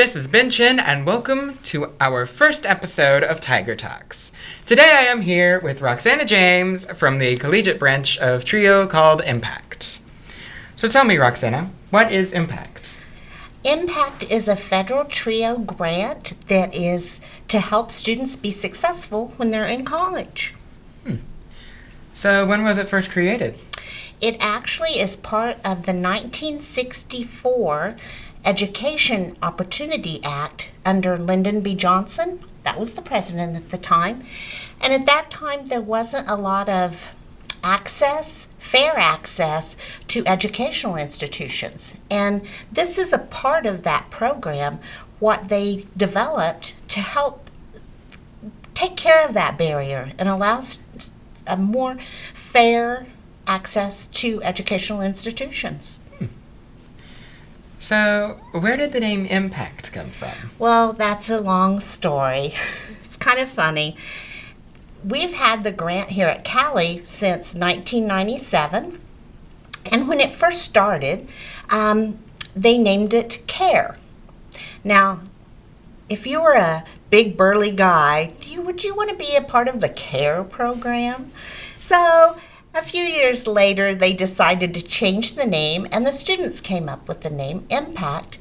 This is Ben Chinn, and welcome to our first episode of Tiger Talks. Today I am here with Roxana James from the collegiate branch of TRIO called Impact. So tell me, Roxana, what is Impact? Impact is a federal TRIO grant that is to help students be successful when they're in college. So when was it first created? It actually is part of the 1964 Education Opportunity Act under Lyndon B. Johnson. That was the president at the time. And at that time, there wasn't a lot of fair access to educational institutions. And this is a part of that program, what they developed to help take care of that barrier and allow a more fair access to educational institutions. So where did the name Impact come from? Well, that's a long story. It's kind of funny. We've had the grant here at Cowley since 1997, and when it first started, they named it CARE. Now, if you were a big burly guy, would you want to be a part of the CARE program? So a few years later, they decided to change the name, and the students came up with the name Impact.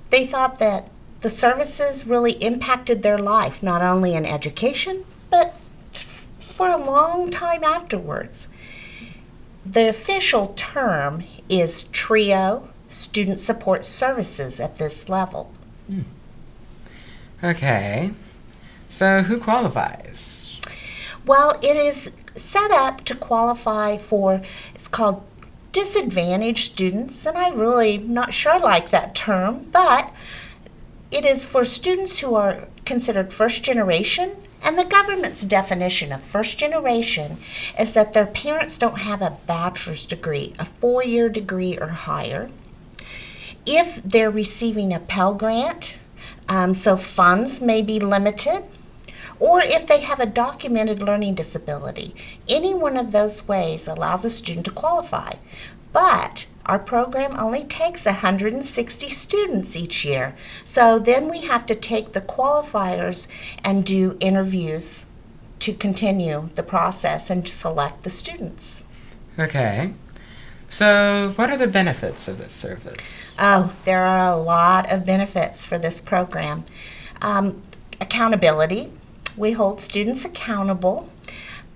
They thought that the services really impacted their life, not only in education, but for a long time afterwards. The official term is TRIO, Student Support Services, at this level. Okay, so who qualifies? Well, it is set up to qualify for, it's called disadvantaged students, and I really not sure I like that term, but it is for students who are considered first generation, and the government's definition of first generation is that their parents don't have a bachelor's degree, a 4-year degree or higher. If they're receiving a Pell Grant, so funds may be limited, or if they have a documented learning disability. Any one of those ways allows a student to qualify. But our program only takes 160 students each year. So then we have to take the qualifiers and do interviews to continue the process and to select the students. Okay, so what are the benefits of this service? Oh, there are a lot of benefits for this program. Accountability. We hold students accountable.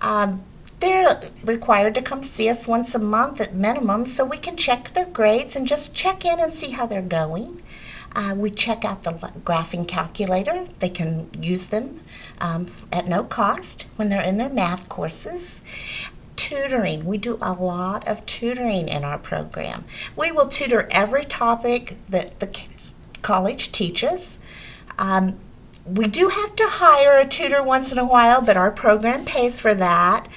They're required to come see us once a month at minimum so we can check their grades and just check in and see how they're going. We check out the graphing calculator. They can use them at no cost when they're in their math courses. Tutoring. We do a lot of tutoring in our program. We will tutor every topic that the college teaches. We do have to hire a tutor once in a while, but our program pays for that.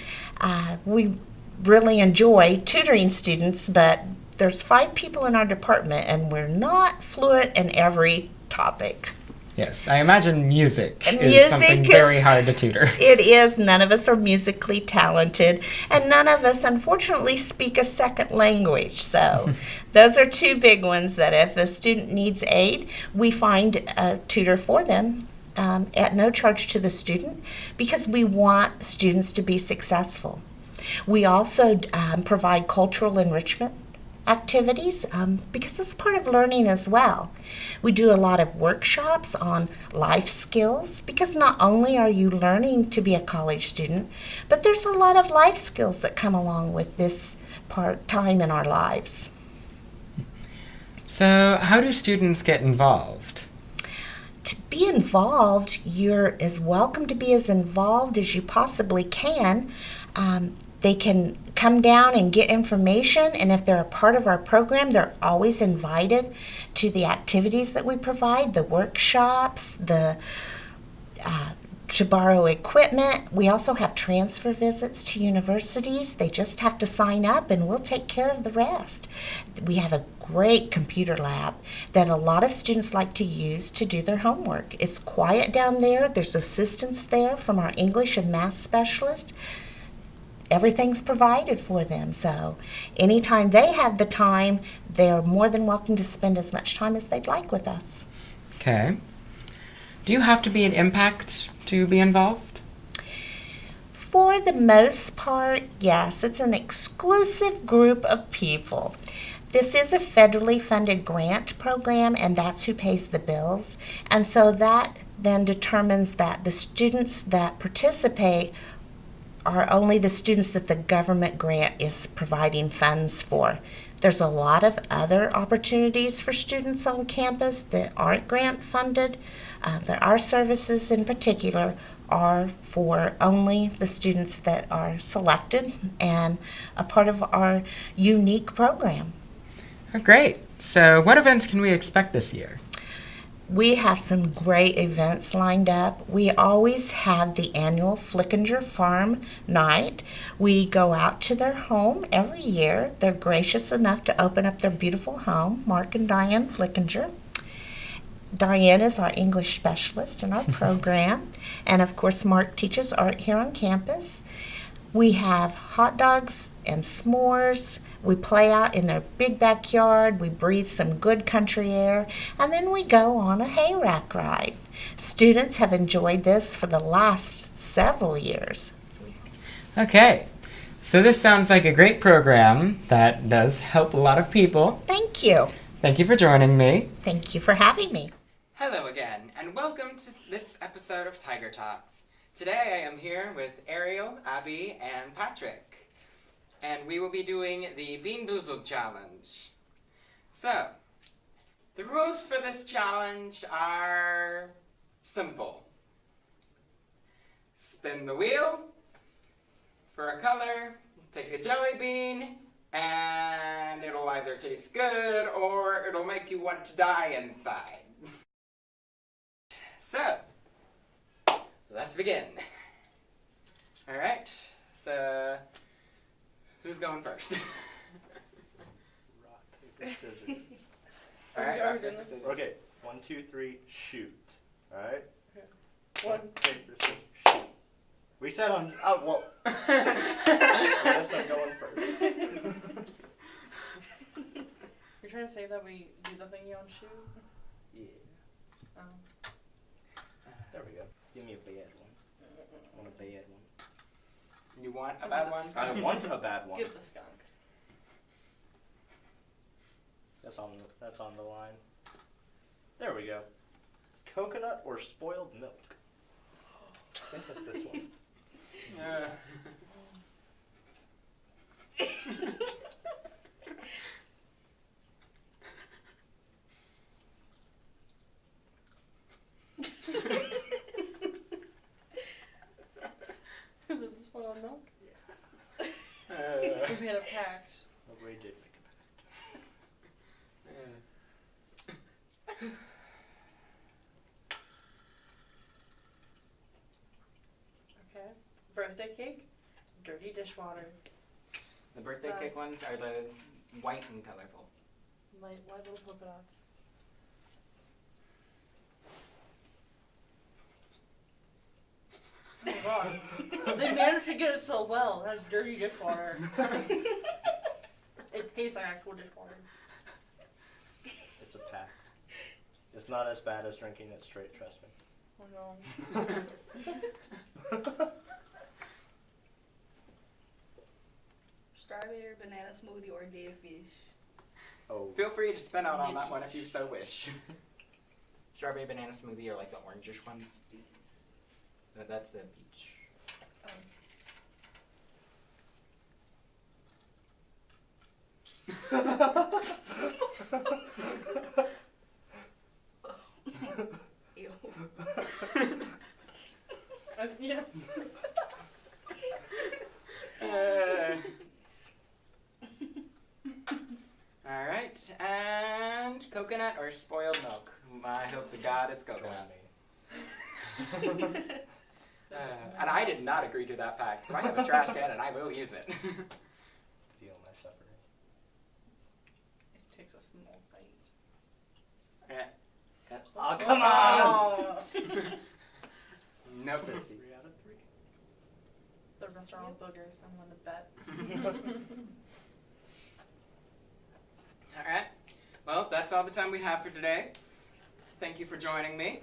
We really enjoy tutoring students, but there's 5 people in our department, and we're not fluent in every topic. Yes, I imagine music is something very hard to tutor. It is. None of us are musically talented, and none of us, unfortunately, speak a second language. So those are 2 big ones that if a student needs aid, we find a tutor for them. At no charge to the student, because we want students to be successful. We also provide cultural enrichment activities because it's part of learning as well. We do a lot of workshops on life skills because not only are you learning to be a college student, but there's a lot of life skills that come along with this time in our lives. So how do students get involved? To be involved, you're as welcome to be as involved as you possibly can. They can come down and get information, and if they're a part of our program, they're always invited to the activities that we provide, the workshops, to borrow equipment. We also have transfer visits to universities. They just have to sign up and we'll take care of the rest. We have a great computer lab that a lot of students like to use to do their homework. It's quiet down there. There's assistance there from our English and math specialist. Everything's provided for them. So anytime they have the time, they're more than welcome to spend as much time as they'd like with us. Okay. Do you have to be an impact to be involved? For the most part, yes, it's an exclusive group of people. This is a federally funded grant program, and that's who pays the bills. And so that then determines that the students that participate are only the students that the government grant is providing funds for. There's a lot of other opportunities for students on campus that aren't grant funded, but our services in particular are for only the students that are selected and a part of our unique program. Oh, great. So what events can we expect this year? We have some great events lined up. We always have the annual Flickinger Farm Night. We go out to their home every year. They're gracious enough to open up their beautiful home, Mark and Diane Flickinger. Diane is our English specialist in our program. And of course, Mark teaches art here on campus. We have hot dogs and s'mores. We play out in their big backyard. We breathe some good country air. And then we go on a hayrack ride. Students have enjoyed this for the last several years. Okay. So this sounds like a great program that does help a lot of people. Thank you. Thank you for joining me. Thank you for having me. Hello again, and welcome to this episode of Tiger Talks. Today I am here with Ariel, Abby, and Patrick. And we will be doing the Bean Boozled Challenge. So, the rules for this challenge are simple. Spin the wheel for a color, take a jelly bean, and it'll either taste good or it'll make you want to die inside. So, let's begin. Alright, so who's going first? Rock, paper, scissors. Alright, rock, paper, scissors. Okay, 1, 2, 3, shoot. Alright? Okay. One. Paper, scissors, shoot. We said on. Oh, well. Let's not going first. You're trying to say that we do the thingy on shoot? Yeah. Oh. There we go. Give me a bad one. I want a bad one. You want a bad one? I want a bad one. Give the skunk. That's on the line. There we go. Coconut or spoiled milk? I think that's this one. Is it the spoiled milk? Yeah. We made a pact. Well, we did make a pact. Okay. Birthday cake, dirty dishwater. The birthday cake ones are the white and colorful. Light white little polka dots. Oh my god. They managed to get it so well. That's dirty dishwater. It tastes like actual dishwater. It's a pact. It's not as bad as drinking it straight, trust me. Oh no. Strawberry banana smoothie or dead fish. Oh. Feel free to spin out on that one if you so wish. Strawberry banana smoothie or like the orangish ones. That's the peach. Ew. Yeah. Alright, and coconut or spoiled milk? I hope to God it's coconut. And I did not agree to that pact, so I have a trash can and I will use it. Feel my suffering. It takes a small bite. Oh, come on! Nope. 3 out of 3. The restaurant boogers, I'm gonna bet. Alright, well, that's all the time we have for today. thank you for joining me.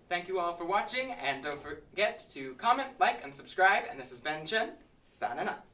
Thank you all for watching, and don't forget to comment, like, and subscribe. And this is Ben Chinn, signing off.